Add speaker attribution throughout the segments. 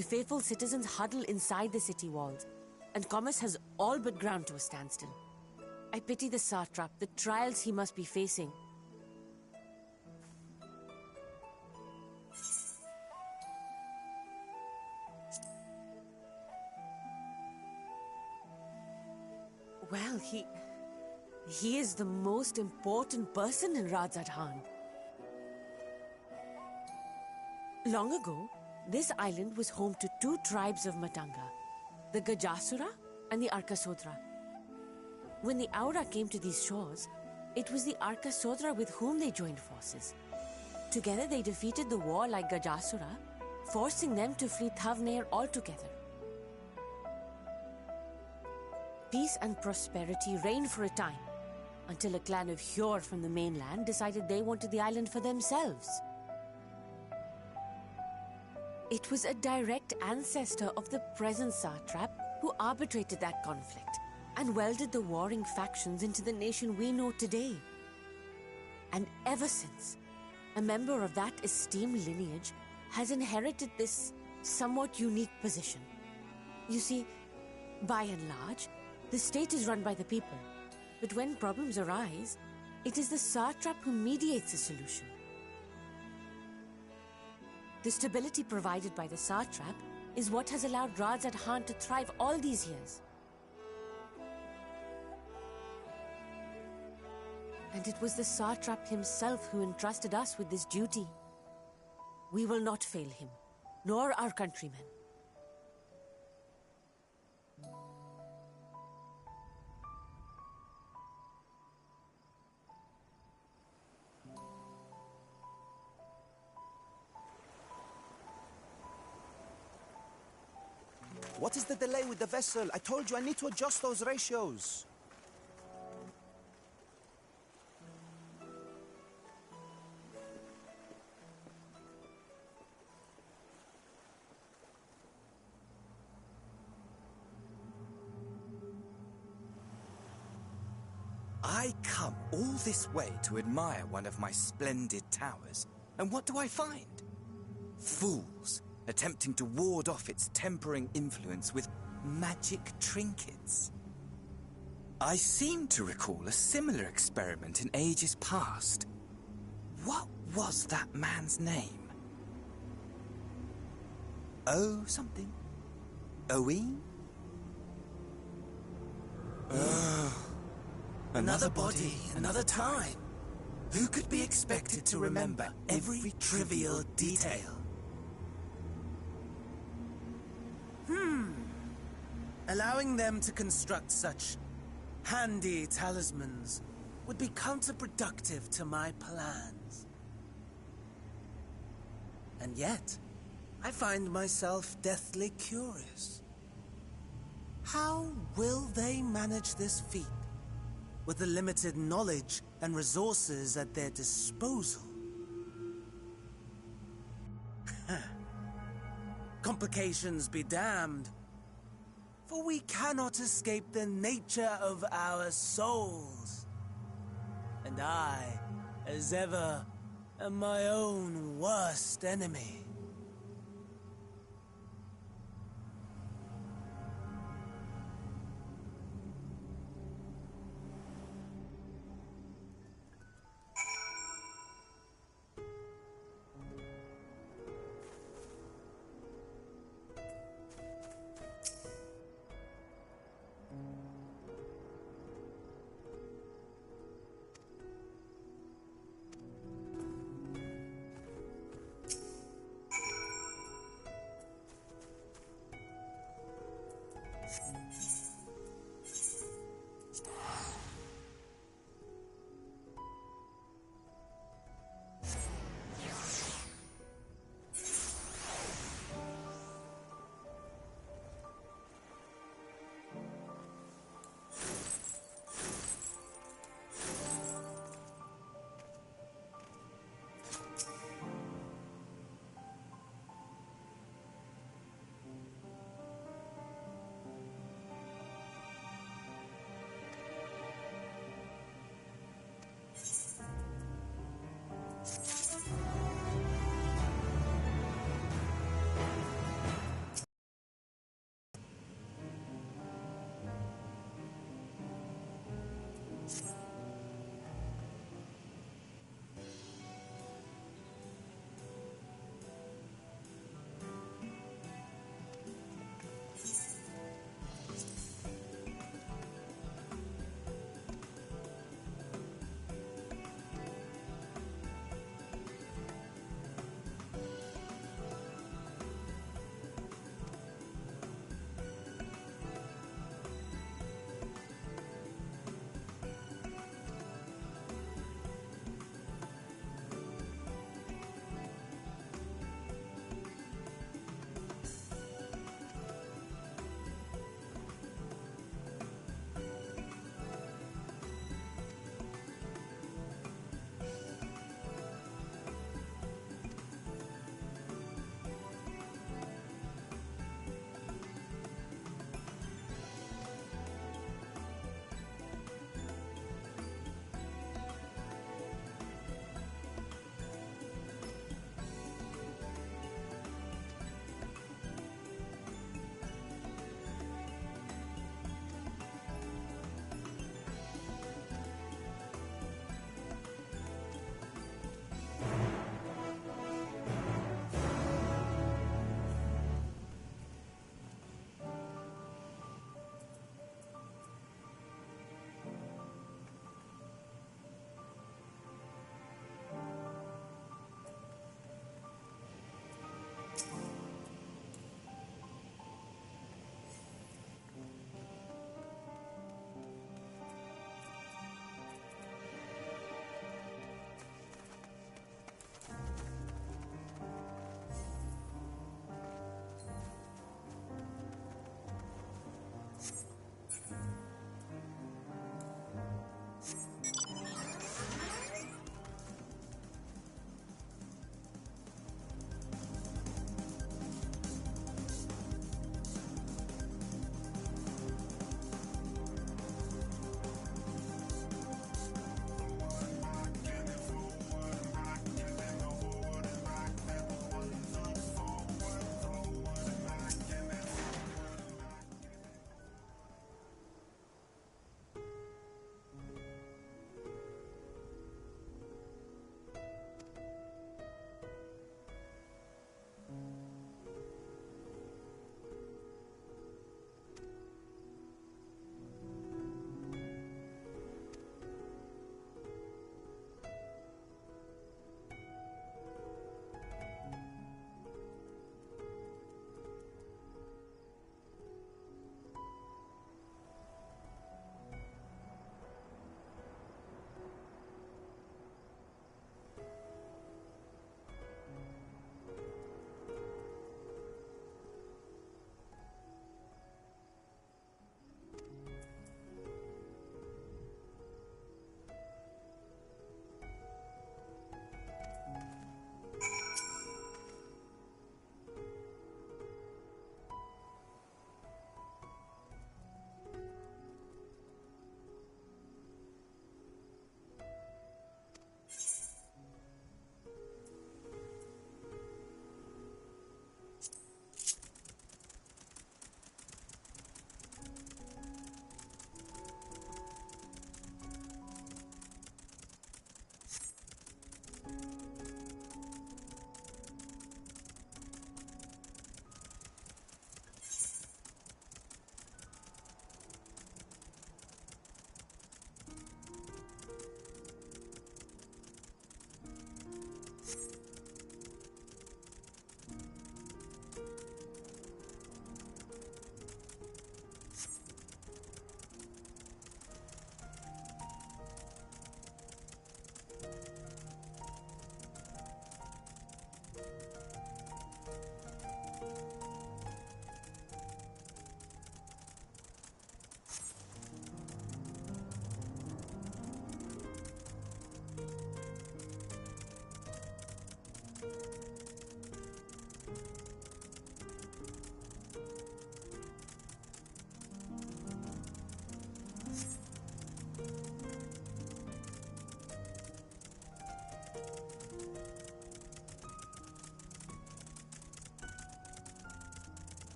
Speaker 1: The faithful citizens huddle inside the city walls, and commerce has all but ground to a standstill. I pity the satrap, the trials he must be facing. Well, he is the most important person in Rajasthan. Long ago, this island was home to two tribes of Matanga, the Gajasura and the Arkasodra. When the Aura came to these shores, it was the Arkasodra with whom they joined forces. Together they defeated the warlike Gajasura, forcing them to flee Thavnair altogether. Peace and prosperity reigned for a time, until a clan of Hjor from the mainland decided they wanted the island for themselves. It was a direct ancestor of the present satrap who arbitrated that conflict and welded the warring factions into the nation we know today. And ever since, a member of that esteemed lineage has inherited this somewhat unique position. You see, by and large, the state is run by the people, but when problems arise, it is the satrap who mediates a solution. The stability provided by the satrap is what has allowed Rajasthan to thrive all these years. And it was the satrap himself who entrusted us with this duty. We will not fail him, nor our countrymen.
Speaker 2: What is the delay with the vessel? I told you I need to adjust those ratios.
Speaker 3: I come all this way to admire one of my splendid towers, and what do I find? Fools attempting to ward off its tempering influence with magic trinkets. I seem to recall a similar experiment in ages past. What was that man's name? Oh, something. Owen? Another body, another time. Who could be expected to remember every trivial detail?
Speaker 4: Allowing them to construct such handy talismans would be counterproductive to my plans. And yet, I find myself deathly curious. How will they manage this feat with the limited knowledge and resources at their disposal? Complications be damned, for we cannot escape the nature of our souls. And I, as ever, am my own worst enemy.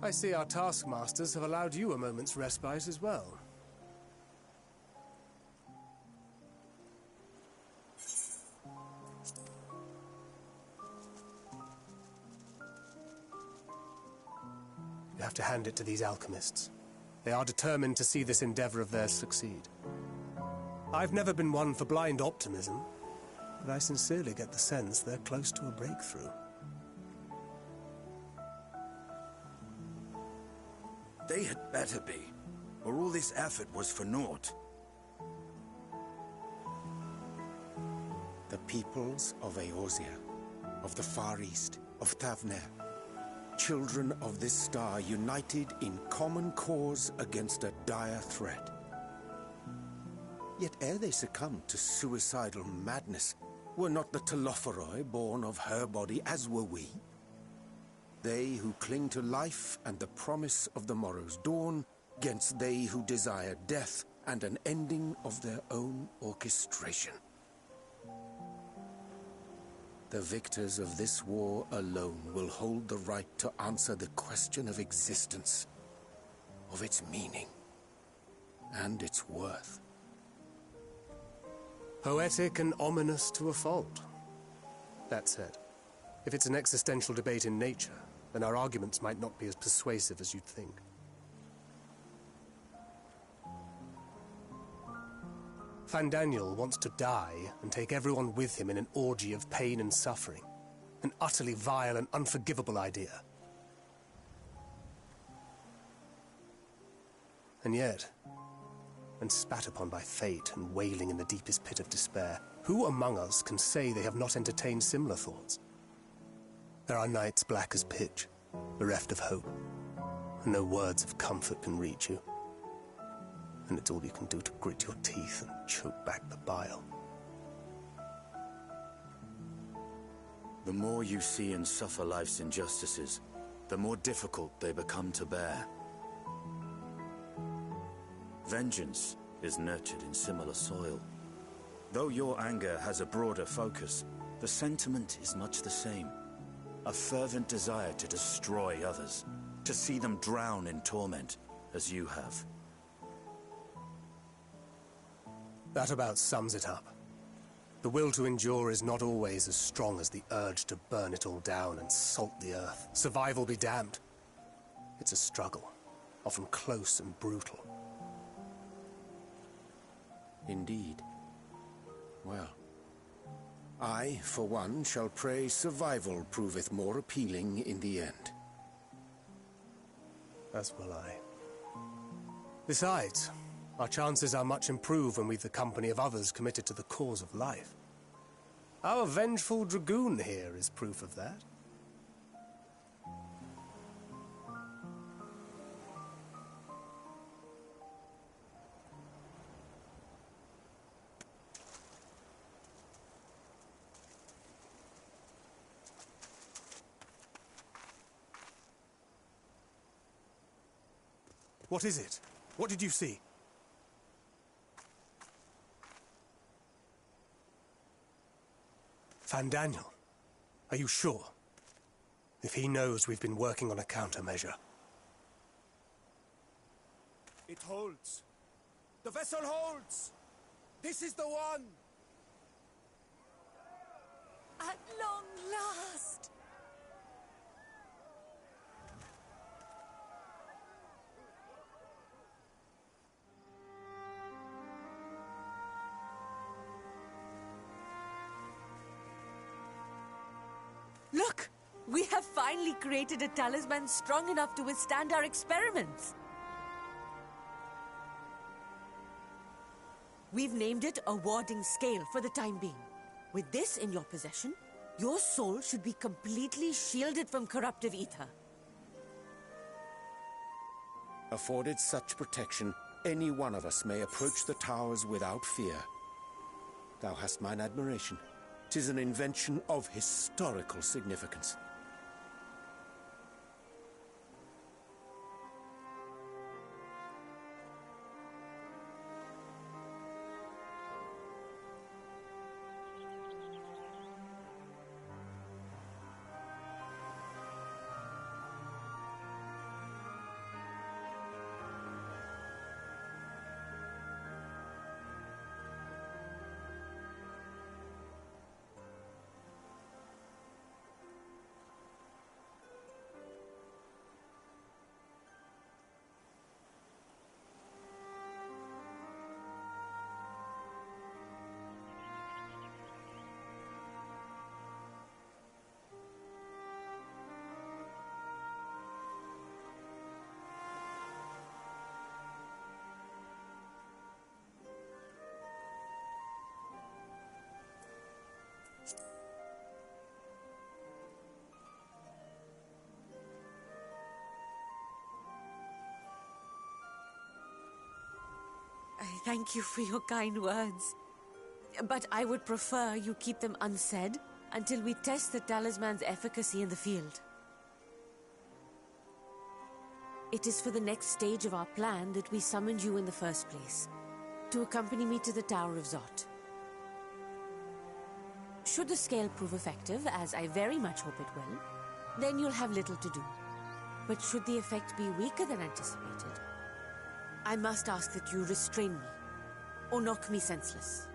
Speaker 5: I see our taskmasters have allowed you a moment's respite as well. You have to hand it to these alchemists. They are determined to see this endeavor of theirs succeed. I've never been one for blind optimism, but I sincerely get the sense they're close to a breakthrough.
Speaker 6: They had better be, or all this effort was for naught.
Speaker 7: The peoples of Eorzea, of the Far East, of Thavner, children of this star united in common cause against a dire threat. Yet ere they succumbed to suicidal madness, were not the Telophoroi born of her body as were we? They who cling to life and the promise of the morrow's dawn, against they who desire death and an ending of their own orchestration. The victors of this war alone will hold the right to answer the question of existence, of its meaning, and its worth.
Speaker 5: Poetic and ominous to a fault. That said, if it's an existential debate in nature, then our arguments might not be as persuasive as you'd think. Fandaniel wants to die and take everyone with him in an orgy of pain and suffering. An utterly vile and unforgivable idea. And yet, when spat upon by fate and wailing in the deepest pit of despair, who among us can say they have not entertained similar thoughts? There are nights black as pitch, bereft of hope, and no words of comfort can reach you. And it's all you can do to grit your teeth and choke back the bile.
Speaker 6: The more you see and suffer life's injustices, the more difficult they become to bear. Vengeance is nurtured in similar soil. Though your anger has a broader focus, the sentiment is much the same. A fervent desire to destroy others, to see them drown in torment, as you have.
Speaker 5: That about sums it up. The will to endure is not always as strong as the urge to burn it all down and salt the earth. Survival be damned. It's a struggle, often close and brutal.
Speaker 7: Indeed. Well, I, for one, shall pray survival proveth more appealing in the end.
Speaker 5: As will I. Besides, our chances are much improved when we've the company of others committed to the cause of life. Our vengeful dragoon here is proof of that. What is it? What did you see? Fandaniel, are you sure? If he knows we've been working on a countermeasure.
Speaker 2: It holds. The vessel holds! This is the one!
Speaker 1: At long last! Look! We have finally created a talisman strong enough to withstand our experiments. We've named it a warding scale for the time being. With this in your possession, your soul should be completely shielded from corruptive ether.
Speaker 7: Afforded such protection, any one of us may approach the towers without fear. Thou hast mine admiration. 'Tis an invention of historical significance.
Speaker 1: thank you for your kind words. But I would prefer you keep them unsaid until we test the talisman's efficacy in the field. It is for the next stage of our plan that we summoned you in the first place, to accompany me to the Tower of Zot. Should the scale prove effective, as I very much hope it will, then you'll have little to do. But should the effect be weaker than anticipated, I must ask that you restrain me, or knock me senseless.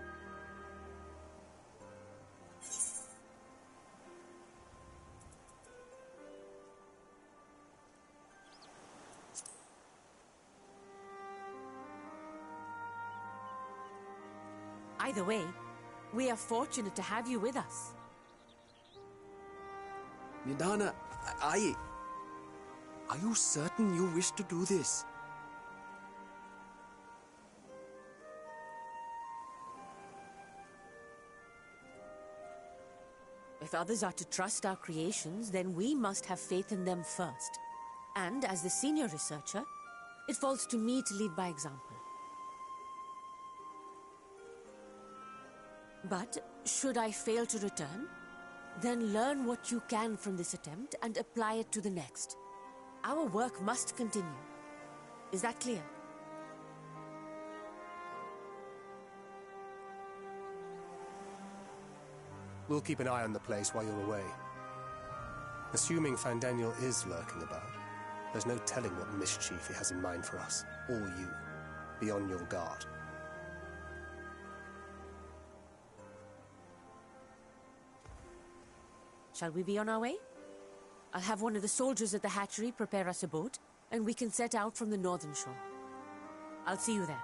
Speaker 1: Either way, we are fortunate to have you with us.
Speaker 8: Nidana, are you certain you wish to do this?
Speaker 1: If others are to trust our creations, then we must have faith in them first. And as the senior researcher, it falls to me to lead by example. But should I fail to return, then learn what you can from this attempt and apply it to the next. Our work must continue. Is that clear?
Speaker 5: We'll keep an eye on the place while you're away. Assuming Fandaniel is lurking about, there's no telling what mischief he has in mind for us, or you. Be on your guard.
Speaker 1: Shall we be on our way? I'll have one of the soldiers at the hatchery prepare us a boat, and we can set out from the northern shore. I'll see you there.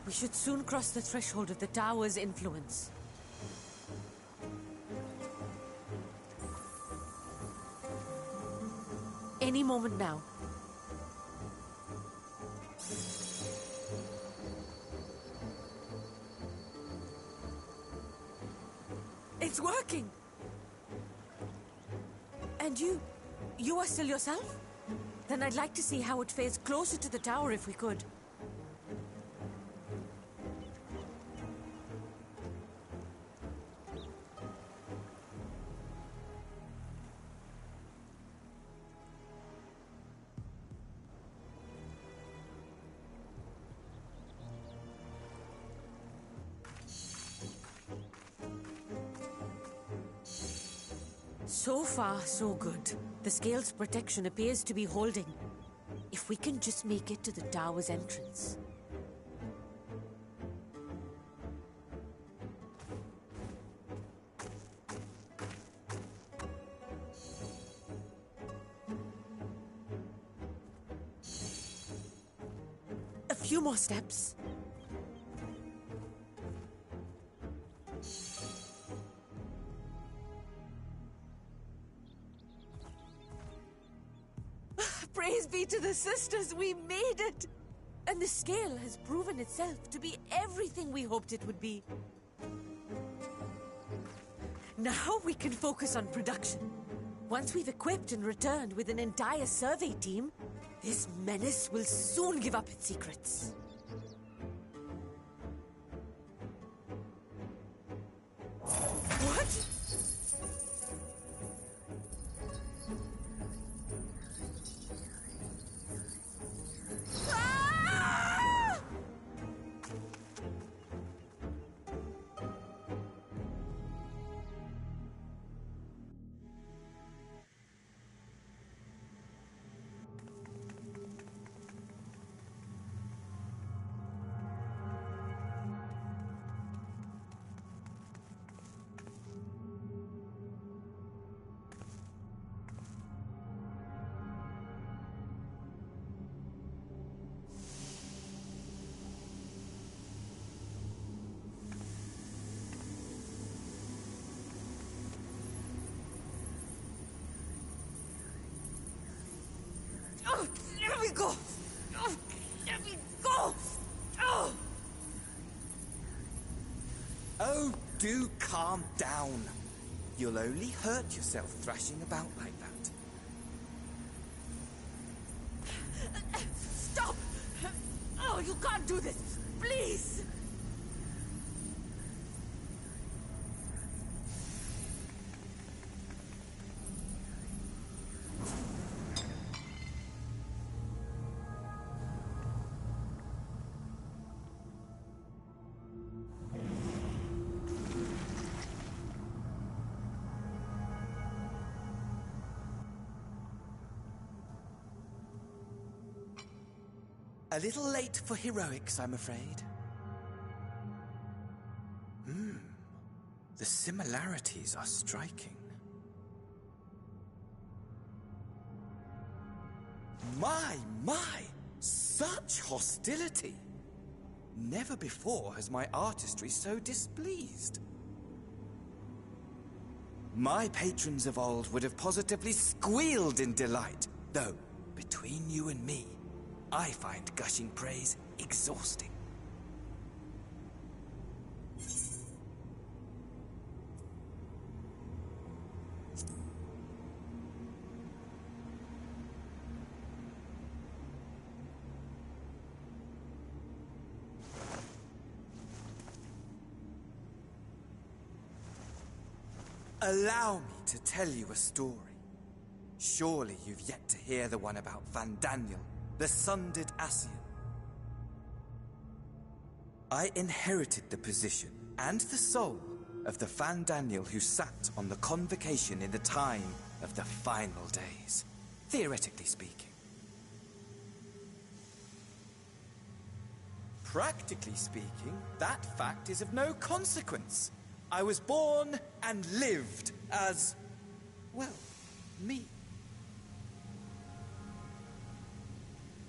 Speaker 1: We should soon cross the threshold of the tower's influence. Any moment now. It's working! And you are still yourself? Then I'd like to see how it fares closer to the tower if we could. So far, so good. The scale's protection appears to be holding. If we can just make it to the tower's entrance. A few more steps. Praise be to the sisters, we made it! And the scale has proven itself to be everything we hoped it would be. Now we can focus on production. Once we've equipped and returned with an entire survey team, this menace will soon give up its secrets. What? Oh, let me go! Oh, let me go! Oh!
Speaker 3: Oh, do calm down. You'll only hurt yourself thrashing about like that.
Speaker 1: Stop! Oh, you can't do this! Please!
Speaker 3: A little late for heroics, I'm afraid. The similarities are striking. My! Such hostility! Never before has my artistry so displeased. My patrons of old would have positively squealed in delight, though, between you and me, I find gushing praise exhausting. Allow me to tell you a story. Surely you've yet to hear the one about Van Daniel, the sundered Ascian. I inherited the position and the soul of the Van Daniel who sat on the convocation in the time of the final days, theoretically speaking. Practically speaking, that fact is of no consequence. I was born and lived as, well, me.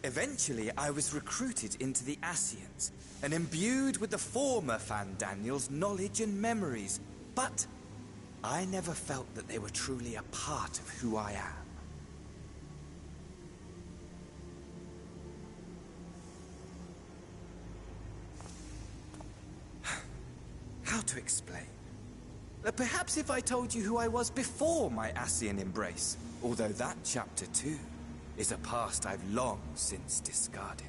Speaker 3: Eventually, I was recruited into the Ascians and imbued with the former Van Daniel's knowledge and memories, but I never felt that they were truly a part of who I am. How to explain? Perhaps if I told you who I was before my Ascian embrace, although that chapter too is a past I've long since discarded.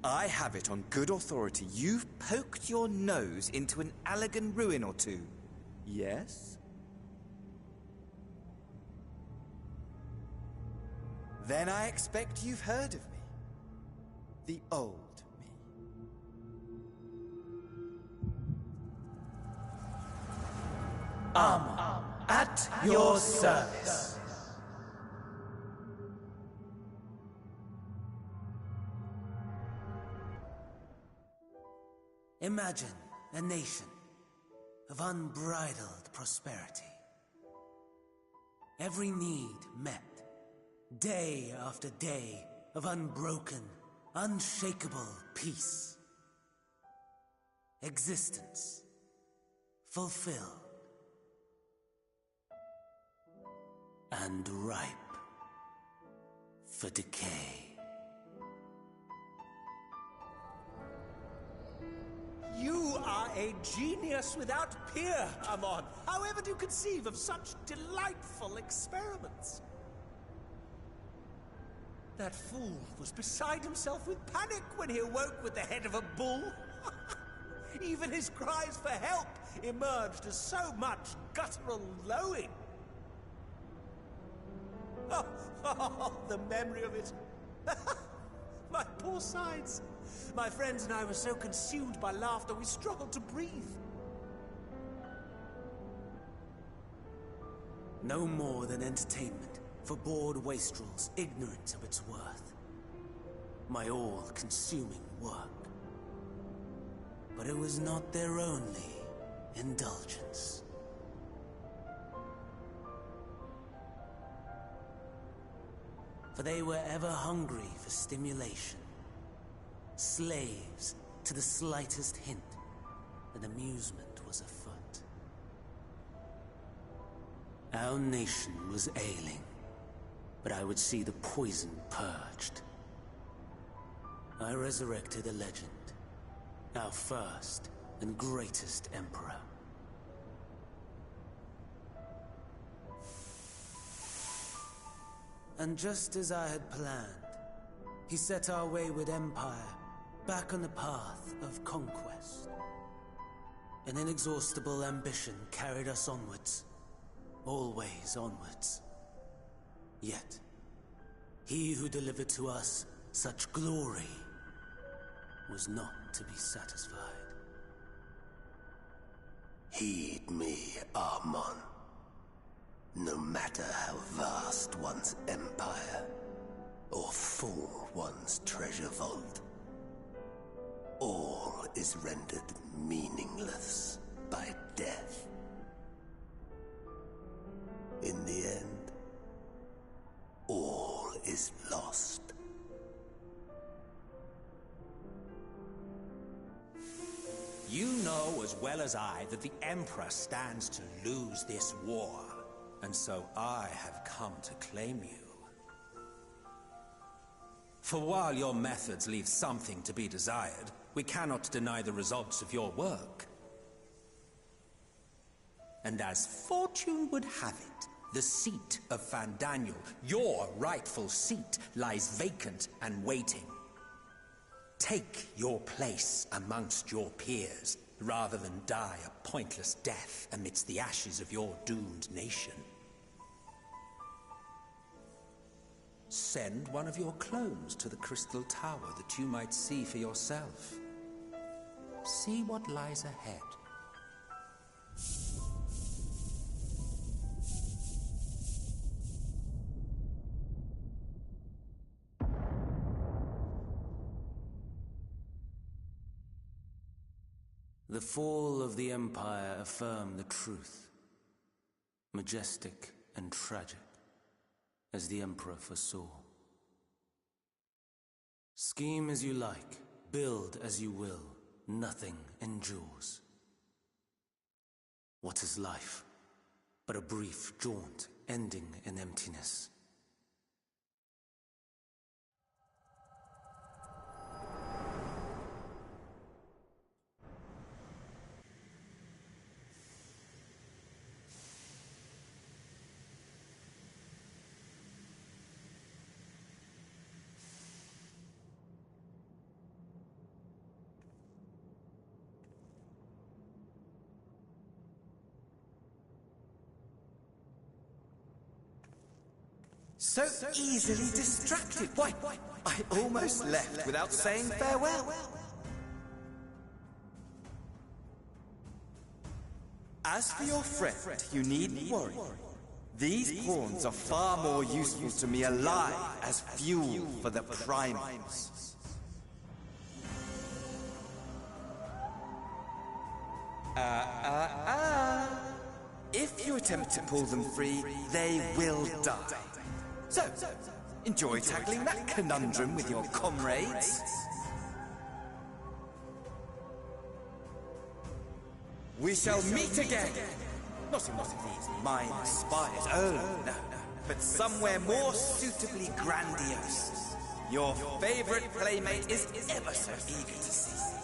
Speaker 3: I have it on good authority you've poked your nose into an Allegan ruin or two. Yes? Then I expect you've heard of me. The old me.
Speaker 4: At your service. Imagine a nation of unbridled prosperity. Every need met. Day after day of unbroken, unshakable peace. Existence fulfilled and ripe for decay.
Speaker 9: You are a genius without peer, Amon. However do you conceive of such delightful experiments? That fool was beside himself with panic when he awoke with the head of a bull. Even his cries for help emerged as so much guttural lowing. Oh, the memory of it. My poor sides. My friends and I were so consumed by laughter we struggled to breathe.
Speaker 4: No more than entertainment for bored wastrels ignorant of its worth. My all-consuming work. But it was not their only indulgence. For they were ever hungry for stimulation. Slaves to the slightest hint that amusement was afoot. Our nation was ailing, but I would see the poison purged. I resurrected a legend, our first and greatest emperor. And just as I had planned, he set our wayward empire back on the path of conquest. An inexhaustible ambition carried us onwards, always onwards. Yet, he who delivered to us such glory was not to be satisfied.
Speaker 5: Heed me, Amon. No matter how vast one's empire, or full one's treasure vault, all is rendered meaningless by death. In the end, all is lost.
Speaker 9: You know as well as I that the Emperor stands to lose this war, and so I have come to claim you. For while your methods leave something to be desired, we cannot deny the results of your work. And as fortune would have it, the seat of Fandaniel, your rightful seat, lies vacant and waiting. Take your place amongst your peers, rather than die a pointless death amidst the ashes of your doomed nation. Send one of your clones to the Crystal Tower that you might see for yourself. See what lies ahead.
Speaker 4: The fall of the Empire affirmed the truth. Majestic and tragic, as the Emperor foresaw. Scheme as you like, build as you will, nothing endures. What is life but a brief jaunt ending in emptiness?
Speaker 3: So easily distracted. Why, I almost left without saying farewell. As for your friend, you needn't worry. These pawns are far more useful to me alive as fuel for the primals. If you attempt to pull them free, they will die. So, enjoy tackling that conundrum with your comrades. We shall meet again! Not in one of these minor spires, oh no, but somewhere more suitably grandiose. Your favorite playmate is ever so eager to see you.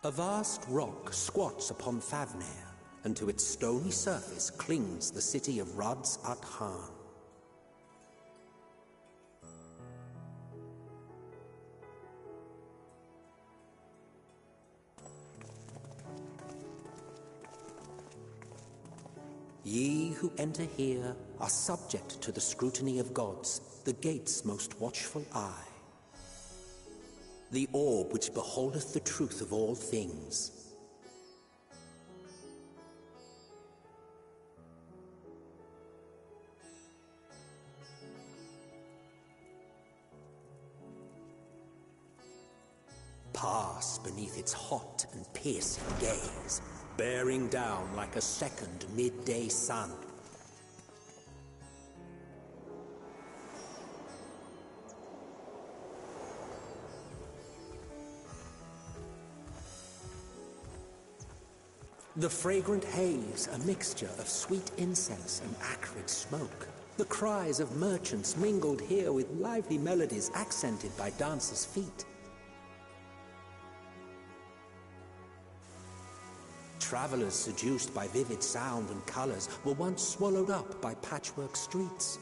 Speaker 9: A vast rock squats upon Thavner, and to its stony surface clings the city of Rads-at-Han. Ye who enter here are subject to the scrutiny of gods, the gate's most watchful eye. The orb which beholdeth the truth of all things. Pass beneath its hot and piercing gaze, bearing down like a second midday sun. The fragrant haze, a mixture of sweet incense and acrid smoke. The cries of merchants mingled here with lively melodies accented by dancers' feet. Travelers seduced by vivid sound and colors were once swallowed up by patchwork streets.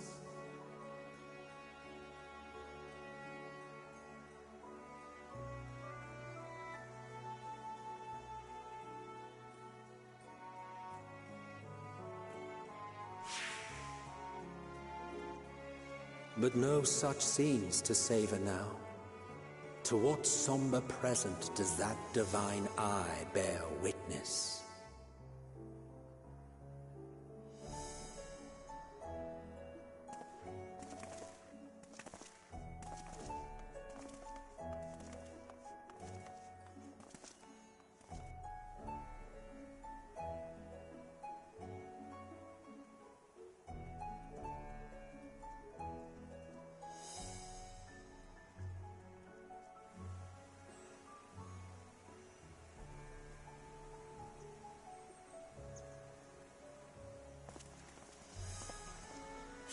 Speaker 9: But no such scenes to savor now. To what somber present does that divine eye bear witness?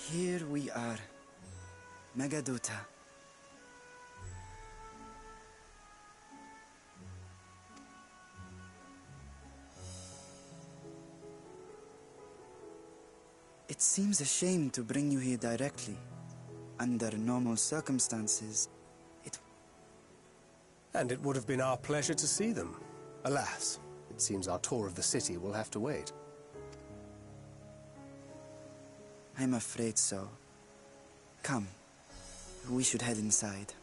Speaker 3: Here we are, Megadota. It seems a shame to bring you here directly. Under normal circumstances,
Speaker 5: And it would have been our pleasure to see them. Alas, it seems our tour of the city will have to wait.
Speaker 3: I'm afraid so. Come, we should head inside.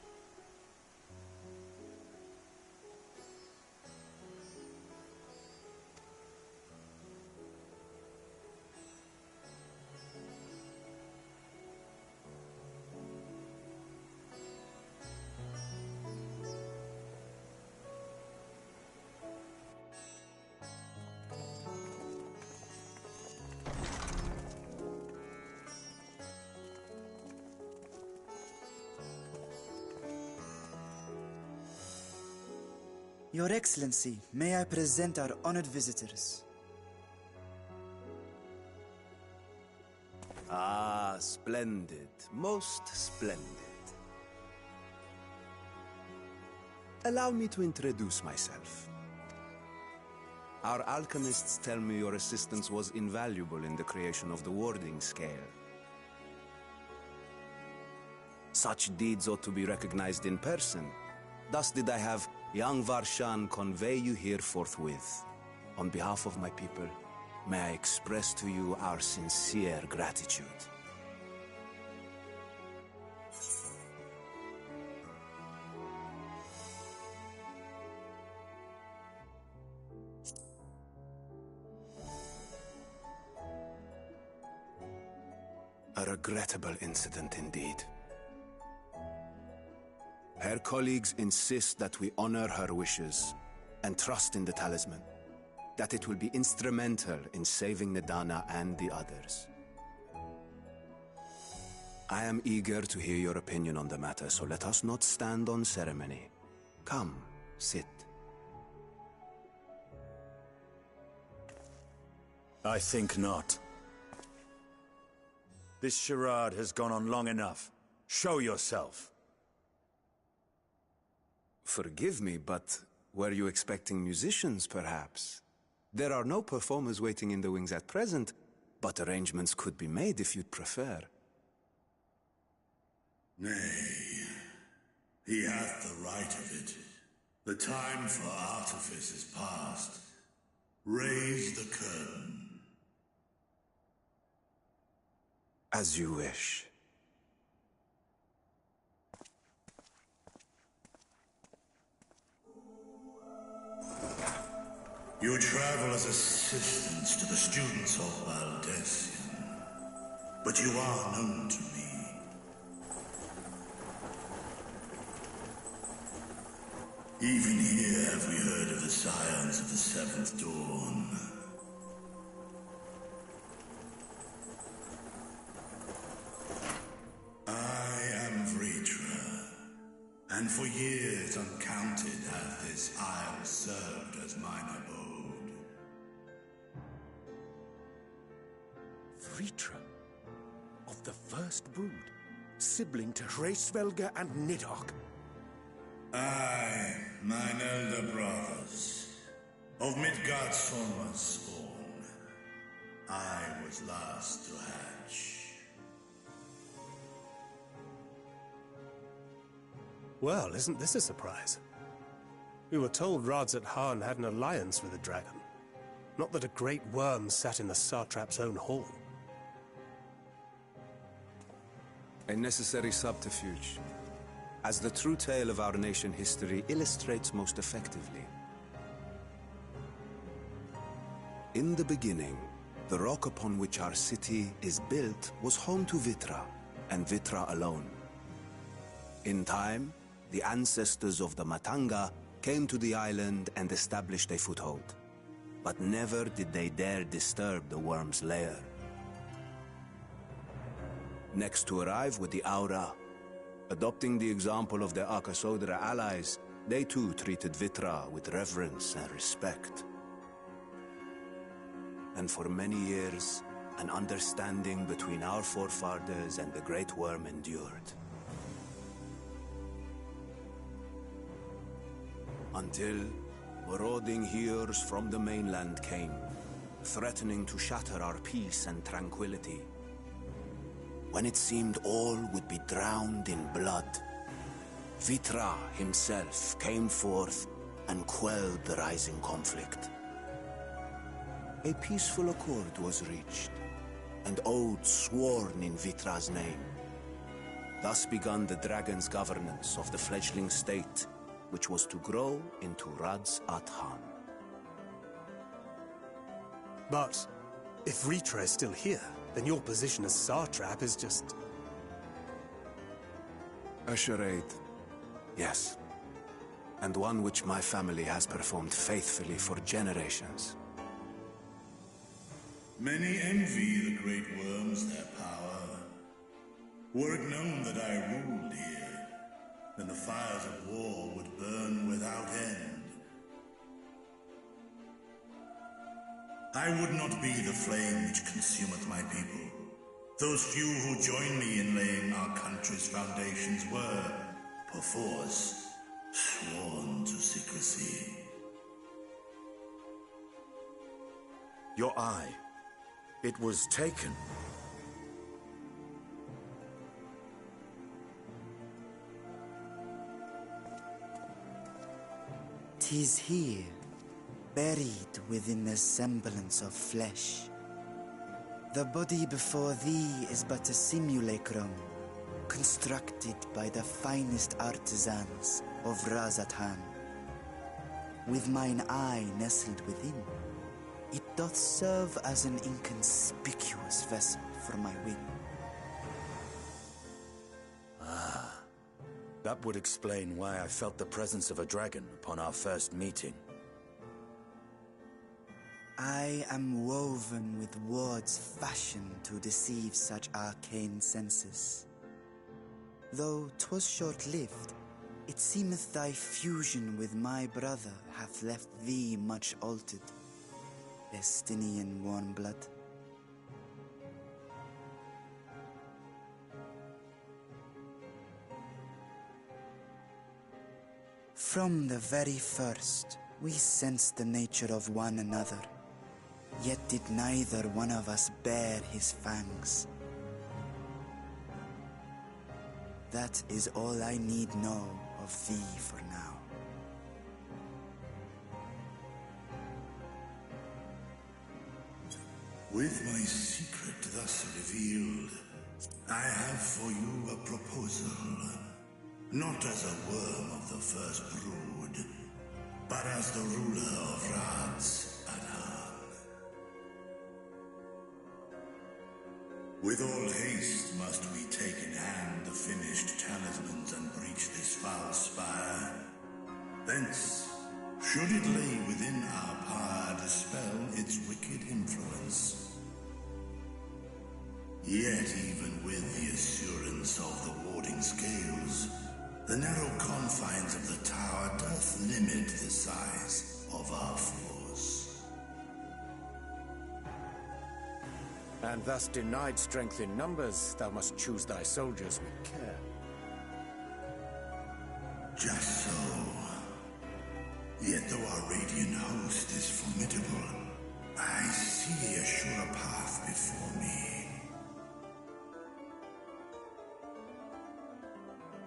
Speaker 3: Your Excellency, may I present our honored visitors?
Speaker 2: Ah, splendid. Most splendid. Allow me to introduce myself. Our alchemists tell me your assistance was invaluable in the creation of the warding scale. Such deeds ought to be recognized in person. Thus did I have young Varshan convey you here forthwith. On behalf of my people, may I express to you our sincere gratitude. A regrettable incident indeed. Her colleagues insist that we honor her wishes and trust in the talisman, that it will be instrumental in saving Nidana and the others. I am eager to hear your opinion on the matter, so let us not stand on ceremony. Come, sit.
Speaker 6: I think not. This charade has gone on long enough. Show yourself.
Speaker 2: Forgive me, but Were you expecting musicians, perhaps? There are no performers waiting in the wings at present, but arrangements could be made if you'd prefer.
Speaker 10: Nay, he hath the right of it. The time for artifice is past. Raise the curtain.
Speaker 2: As you wish.
Speaker 10: You travel as assistants to the students of Valdesian, but you are known to me. Even here have we heard of the scions of the Seventh Dawn. I am Vritra, and for years uncounted hath this isle served as mine abode.
Speaker 7: Vritra, of the first brood, sibling to Hraesvelga and Nidhogg.
Speaker 10: Aye, mine elder brothers, of Midgard's Solmar's spawn. I was last to hatch.
Speaker 5: Well, isn't this a surprise? We were told Radzat Han had an alliance with a dragon. Not that a great worm sat in the satrap's own hall.
Speaker 2: A necessary subterfuge, as the true tale of our nation history illustrates most effectively. In the beginning, the rock upon which our city is built was home to Vitra, and Vitra alone. In time, the ancestors of the Matanga came to the island and established a foothold. But never did they dare disturb the worm's lair. Next to arrive with the Aura, adopting the example of their Akasodra allies, they too treated Vitra with reverence and respect. And for many years, an understanding between our forefathers and the Great Worm endured. Until marauding heroes from the mainland came, threatening to shatter our peace and tranquility. When it seemed all would be drowned in blood, Vitra himself came forth and quelled the rising conflict. A peaceful accord was reached, and oaths sworn in Vitra's name. Thus began the dragon's governance of the fledgling state, which was to grow into Radzat Han.
Speaker 5: But if Vritra is still here, then your position as satrap is just...
Speaker 2: A charade, yes. And one which my family has performed faithfully for generations.
Speaker 10: Many envy the great worms their power. Were it known that I ruled here, then the fires of war would burn without end. I would not be the flame which consumeth my people. Those few who join me in laying our country's foundations were, perforce, sworn to secrecy.
Speaker 6: Your eye. It was taken.
Speaker 11: 'Tis here, buried within the semblance of flesh. The body before thee is but a simulacrum, constructed by the finest artisans of Radzat Han. With mine eye nestled within, it doth serve as an inconspicuous vessel for my wit.
Speaker 6: That would explain why I felt the presence of a dragon upon our first meeting.
Speaker 11: I am woven with words fashioned to deceive such arcane senses. Though 'twas short-lived, it seemeth thy fusion with my brother hath left thee much altered, Estinian warm blood. From the very first, we sensed the nature of one another, yet did neither one of us bare his fangs. That is all I need know of thee for now.
Speaker 10: With my secret thus revealed, I have for you a proposal. Not as a worm of the first brood, but as the ruler of Rad's Adan. With all haste must we take in hand the finished talismans and breach this foul spire. Thence, should it lay within our power, dispel its wicked influence. Yet even with the assurance of the warding scales, the narrow confines of the tower doth limit the size of our force.
Speaker 7: And thus denied strength in numbers, thou must choose thy soldiers with care.
Speaker 10: Just so. Yet though our radiant host is formidable, I see a surer path before me.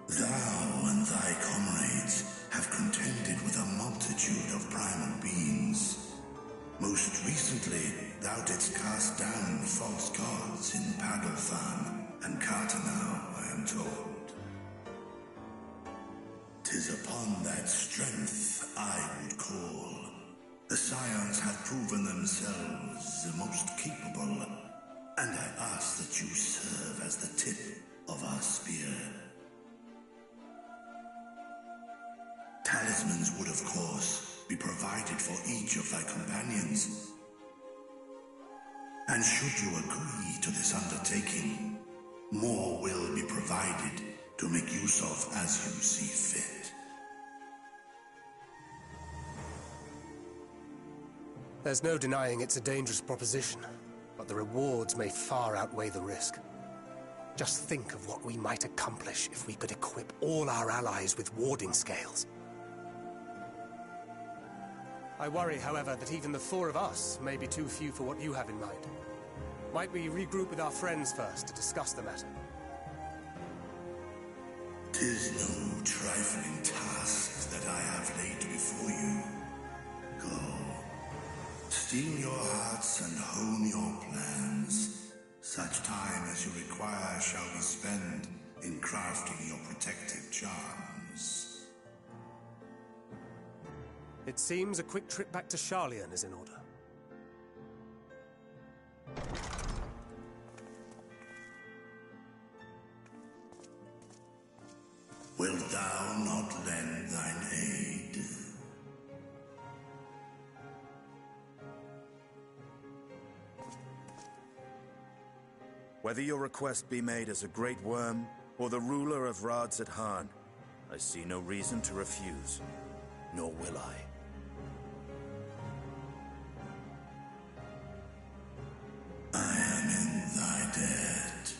Speaker 10: Thou and thy comrades have contended with a multitude of primal beings. Most recently, thou didst cast down false gods in Pagelthan and Cartanau, I am told. 'Tis upon that strength I would call. The Scions have proven themselves the most capable, and I ask that you serve as the tip of our spear. Talismans would, of course, be provided for each of thy companions. And should you agree to this undertaking, more will be provided to make use of as you see fit.
Speaker 5: There's no denying it's a dangerous proposition, but the rewards may far outweigh the risk. Just think of what we might accomplish if we could equip all our allies with warding scales. I worry, however, that even the four of us may be too few for what you have in mind. Might we regroup with our friends first to discuss the matter?
Speaker 10: 'Tis no trifling task that I have laid before you. Go. Steel your hearts and hone your plans. Such time as you require shall be spent in crafting your protective charms.
Speaker 5: It seems a quick trip back to Sharlayan is in order.
Speaker 10: Wilt thou not lend thine aid?
Speaker 6: Whether your request be made as a great worm or the ruler of Rad's Adan, I see no reason to refuse, nor will I.
Speaker 10: I am in thy debt.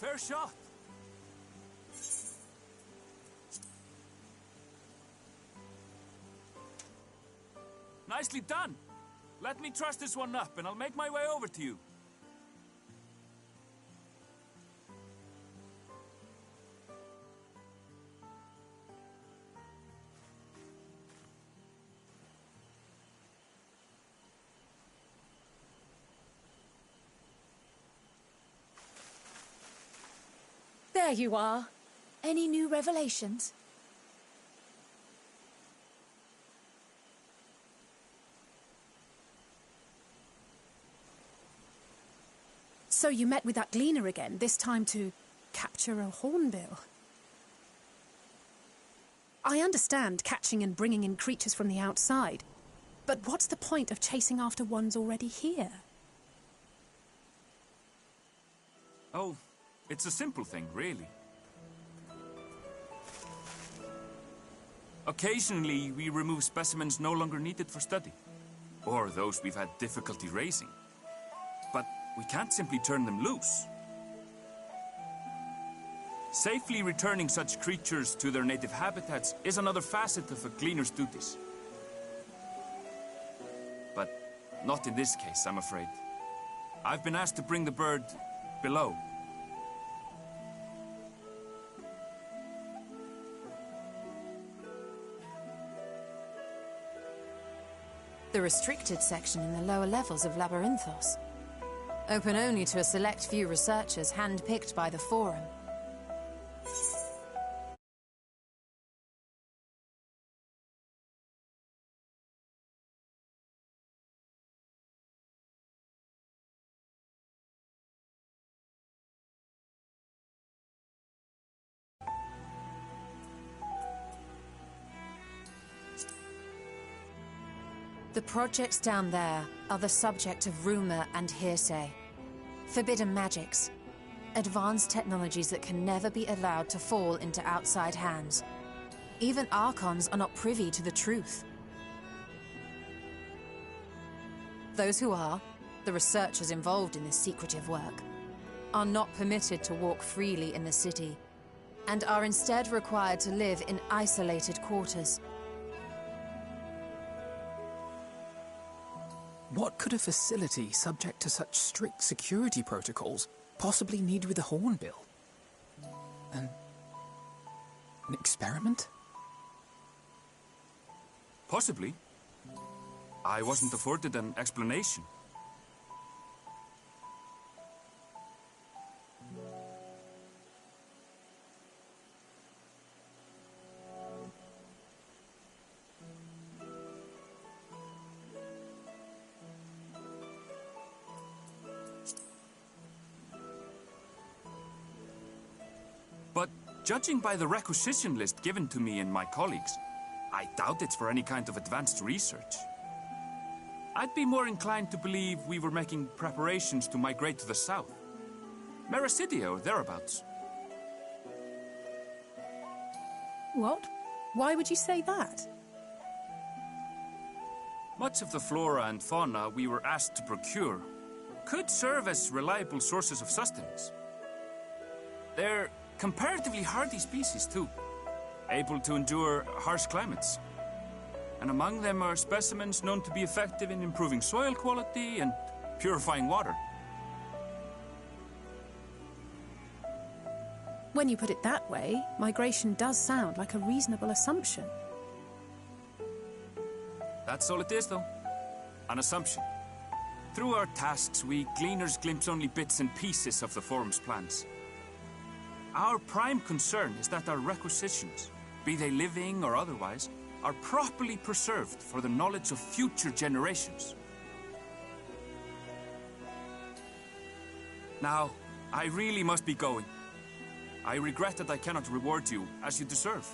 Speaker 12: Fair shot. Nicely done. Let me truss this one up, and I'll make my way over to you.
Speaker 13: There you are. Any new revelations? So you met with that gleaner again, this time to capture a hornbill. I understand catching and bringing in creatures from the outside, but what's the point of chasing after ones already here?
Speaker 12: Oh, it's a simple thing, really. Occasionally, we remove specimens no longer needed for study, or those we've had difficulty raising. But we can't simply turn them loose. Safely returning such creatures to their native habitats is another facet of a gleaner's duties. But not in this case, I'm afraid. I've been asked to bring the bird below.
Speaker 14: The restricted section in the lower levels of Labyrinthos. Open only to a select few researchers hand-picked by the Forum. The projects down there are the subject of rumor and hearsay. Forbidden magics. Advanced technologies that can never be allowed to fall into outside hands. Even Archons are not privy to the truth. Those who are, the researchers involved in this secretive work, are not permitted to walk freely in the city, and are instead required to live in isolated quarters.
Speaker 15: What could a facility subject to such strict security protocols possibly need with a hornbill? An experiment?
Speaker 12: Possibly. I wasn't afforded an explanation. But judging by the requisition list given to me and my colleagues, I doubt it's for any kind of advanced research. I'd be more inclined to believe we were making preparations to migrate to the south. Mericidia or thereabouts.
Speaker 13: What? Why would you say that?
Speaker 12: Much of the flora and fauna we were asked to procure could serve as reliable sources of sustenance. They're comparatively hardy species, too, able to endure harsh climates. And among them are specimens known to be effective in improving soil quality and purifying water.
Speaker 13: When you put it that way, migration does sound like a reasonable assumption.
Speaker 12: That's all it is, though. An assumption. Through our tasks, we gleaners glimpse only bits and pieces of the Forum's plans. Our prime concern is that our requisitions, be they living or otherwise, are properly preserved for the knowledge of future generations. Now, I really must be going. I regret that I cannot reward you as you deserve.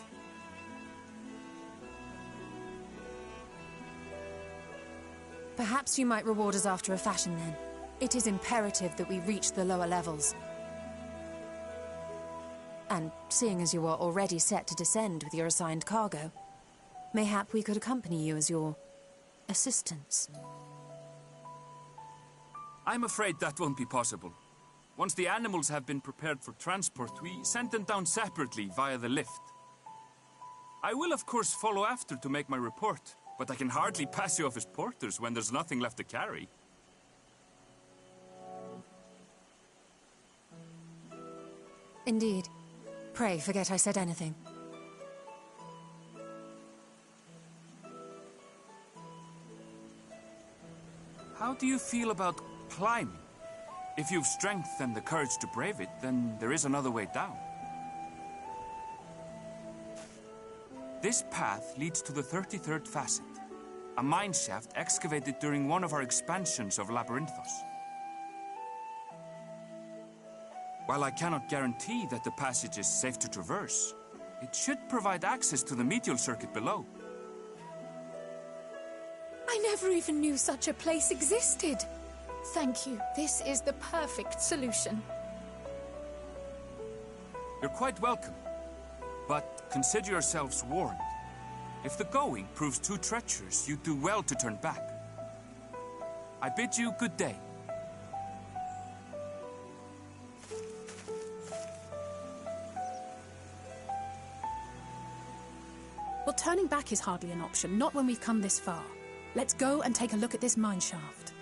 Speaker 14: Perhaps you might reward us after a fashion, then. It is imperative that we reach the lower levels. And seeing as you are already set to descend with your assigned cargo, mayhap we could accompany you as your assistants.
Speaker 12: I'm afraid that won't be possible. Once the animals have been prepared for transport, we send them down separately via the lift. I will, of course, follow after to make my report, but I can hardly pass you off as porters when there's nothing left to carry.
Speaker 14: Indeed. Pray, forget I said anything.
Speaker 12: How do you feel about climbing? If you've strength and the courage to brave it, then there is another way down. This path leads to the 33rd facet, a mine shaft excavated during one of our expansions of Labyrinthos. While I cannot guarantee that the passage is safe to traverse, it should provide access to the medial circuit below.
Speaker 13: I never even knew such a place existed. Thank you. This is the perfect solution.
Speaker 12: You're quite welcome. But consider yourselves warned. If the going proves too treacherous, you do well to turn back. I bid you good day.
Speaker 13: Well, turning back is hardly an option, not when we've come this far. Let's go and take a look at this mine shaft.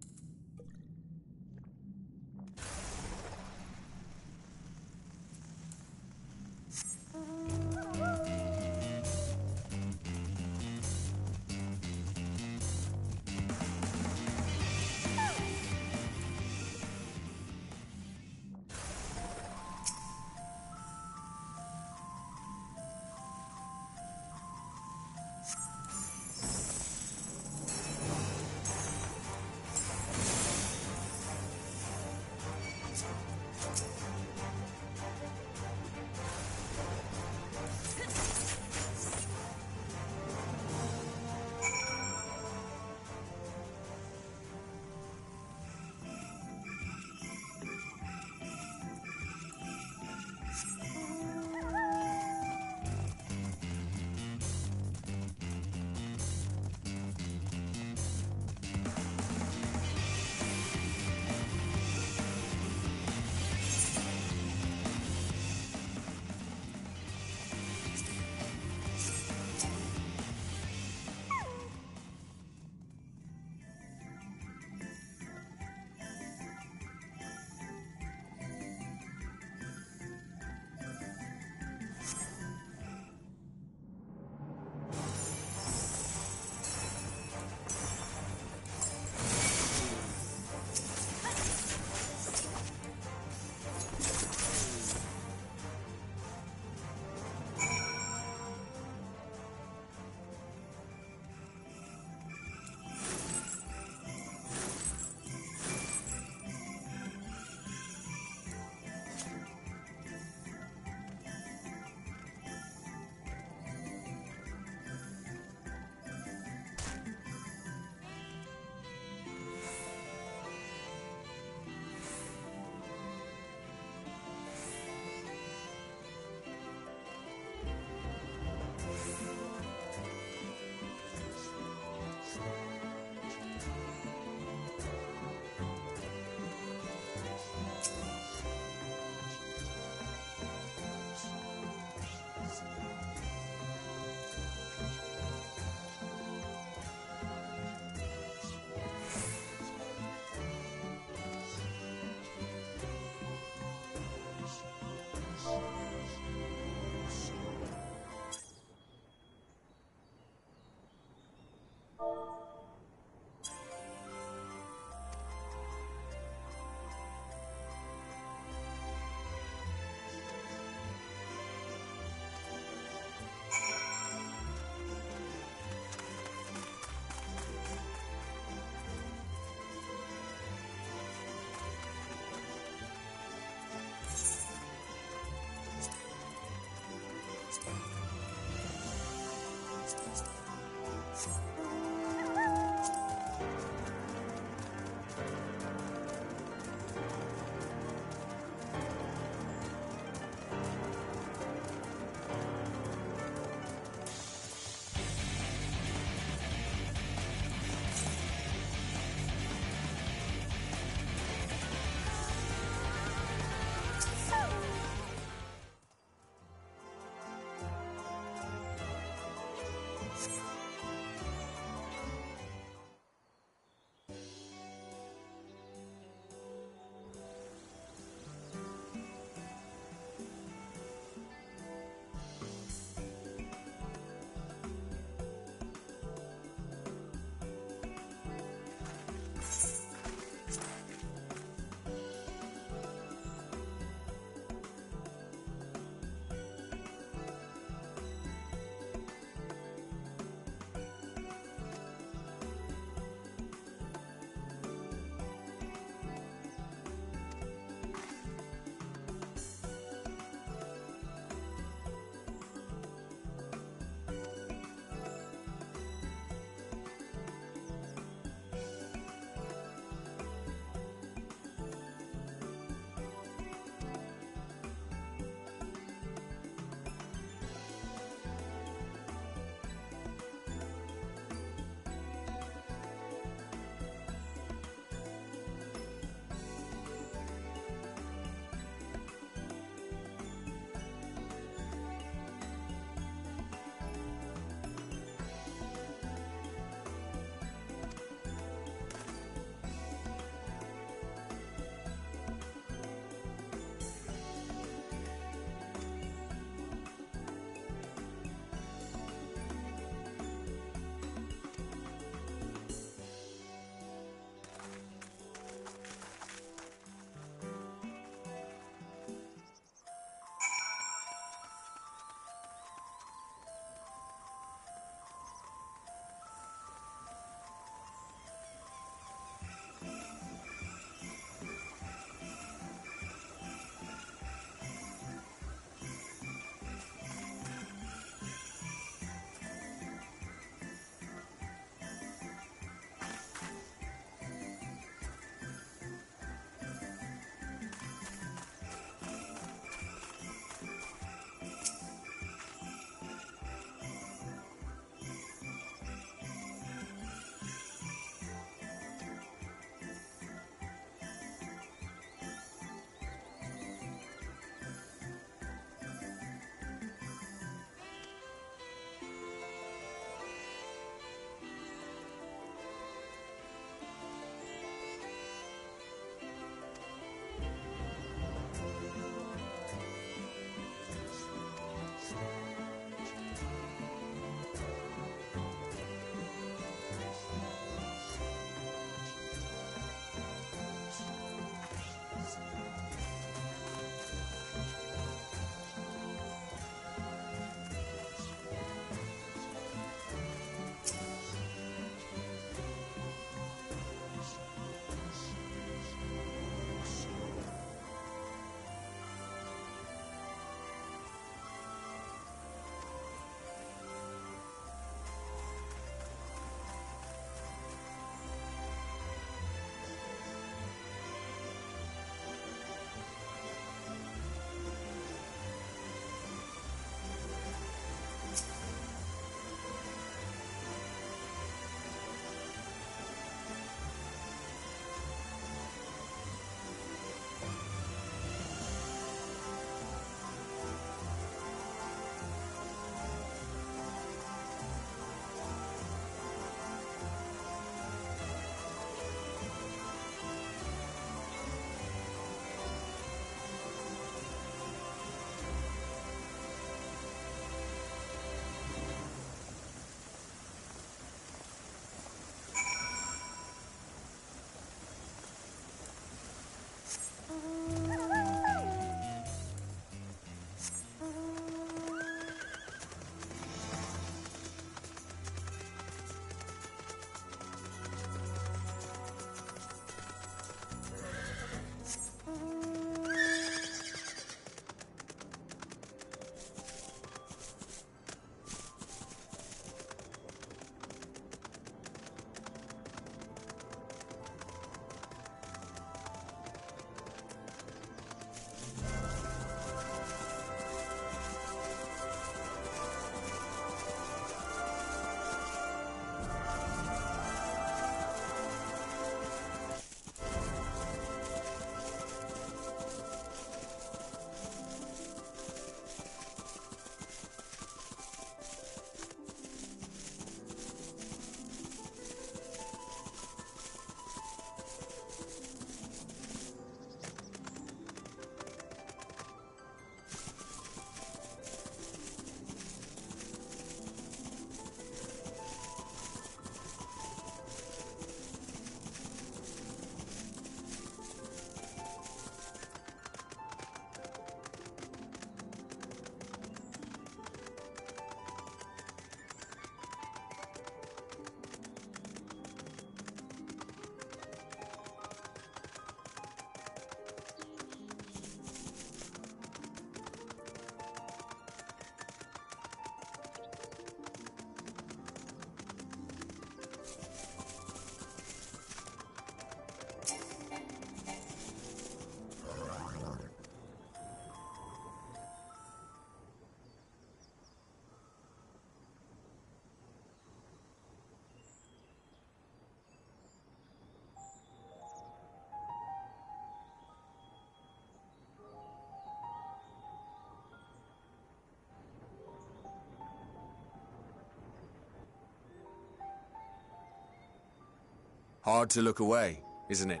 Speaker 16: Hard to look away, isn't it?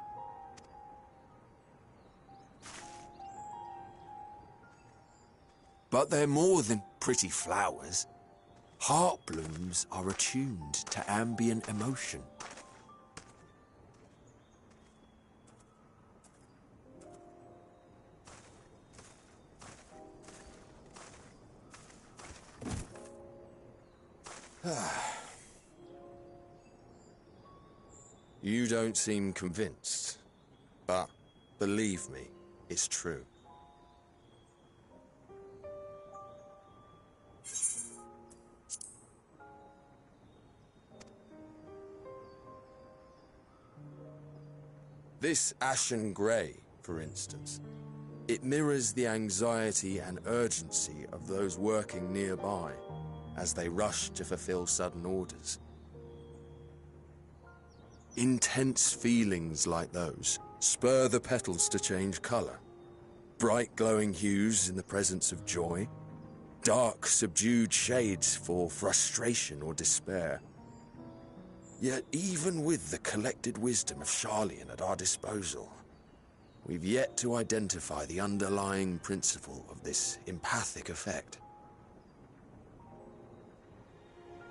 Speaker 16: But they're more than pretty flowers. Heart blooms are attuned to ambient emotion. You don't seem convinced, but believe me, it's true. This ashen grey, for instance, it mirrors the anxiety and urgency of those working nearby as they rush to fulfill sudden orders. Intense feelings like those spur the petals to change colour. Bright glowing hues in the presence of joy, dark subdued shades for frustration or despair. Yet even with the collected wisdom of Sharlayan at our disposal, we've yet to identify the underlying principle of this empathic effect.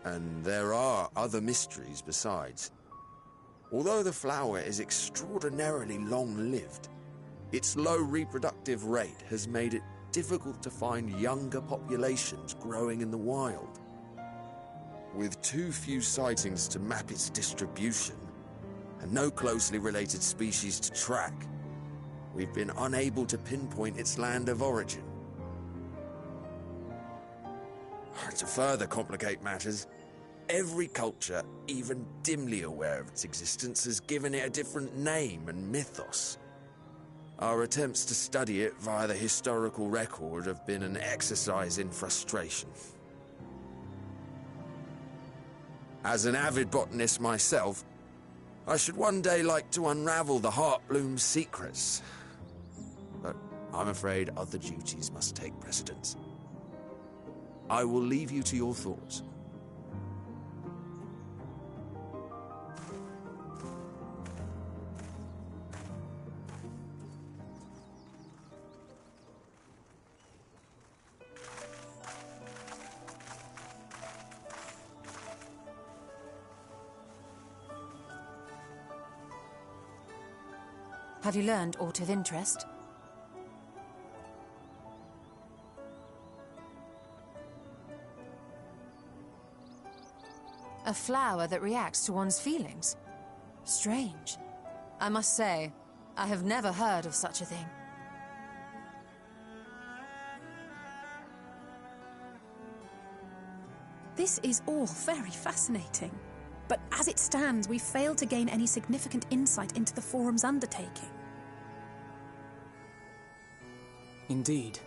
Speaker 16: And there are other mysteries besides. Although the flower is extraordinarily long-lived, its low reproductive rate has made it difficult to find younger populations growing in the wild. With too few sightings to map its distribution, and no closely related species to track, we've been unable to pinpoint its land of origin. To further complicate matters, every culture, even dimly aware of its existence, has given it a different name and mythos. Our attempts to study it via the historical record have been an exercise in frustration. As an avid botanist myself, I should one day like to unravel the Heartbloom's secrets. But I'm afraid other duties must take precedence. I will leave you to your thoughts.
Speaker 14: Have you learned aught of interest? A flower that reacts to one's feelings? Strange. I must say, I have never heard of such a thing.
Speaker 13: This is all very fascinating. But as it stands, we've failed to gain any significant insight into the Forum's undertaking.
Speaker 15: Indeed.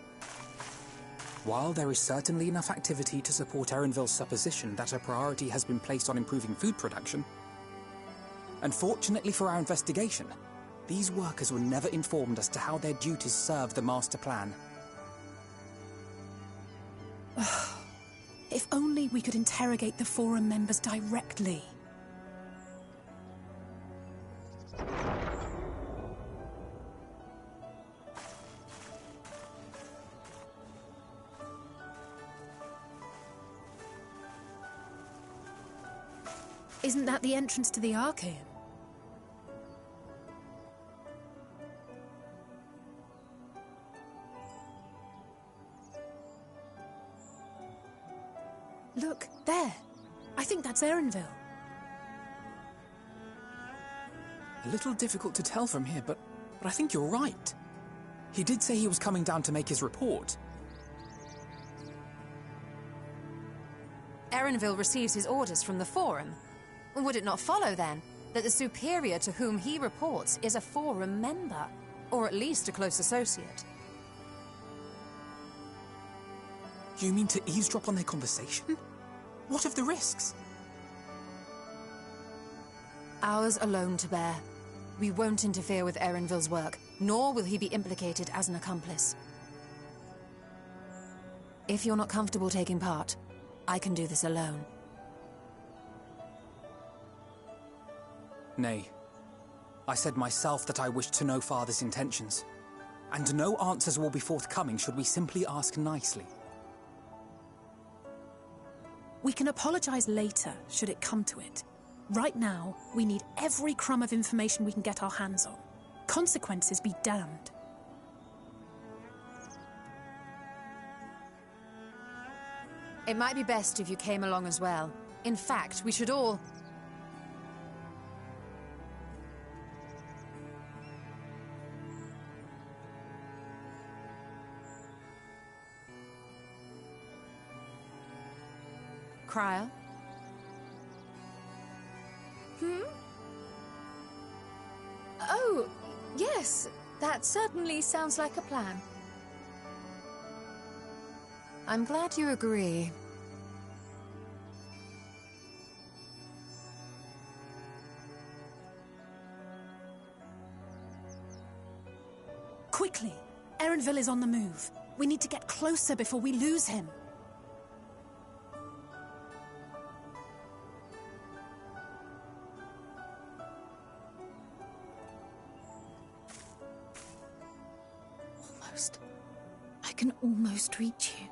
Speaker 15: While there is certainly enough activity to support Erenville's supposition that a priority has been placed on improving food production, unfortunately for our investigation, these workers were never informed as to how their duties serve the master plan.
Speaker 13: If only we could interrogate the Forum members directly. Isn't that the entrance to the Archaeum? Look, there. I think that's Erenville.
Speaker 15: A little difficult to tell from here, but I think you're right. He did say he was coming down to make his report.
Speaker 14: Erenville receives his orders from the Forum. Would it not follow, then, that the superior to whom he reports is a Forum member, or at least a close associate?
Speaker 15: You mean to eavesdrop on their conversation? What of the risks?
Speaker 14: Ours alone to bear. We won't interfere with Erenville's work, nor will he be implicated as an accomplice. If you're not comfortable taking part, I can do this alone.
Speaker 15: Nay, I said myself that I wished to know Father's intentions. And no answers will be forthcoming should we simply ask nicely.
Speaker 13: We can apologize later, should it come to it. Right now, we need every crumb of information we can get our hands on. Consequences be damned.
Speaker 14: It might be best if you came along as well. In fact, we should all... Cryo?
Speaker 17: Oh, yes. That certainly sounds like a plan.
Speaker 14: I'm glad you agree.
Speaker 13: Quickly! Erenville is on the move. We need to get closer before we lose him.
Speaker 17: Almost. I can almost reach you.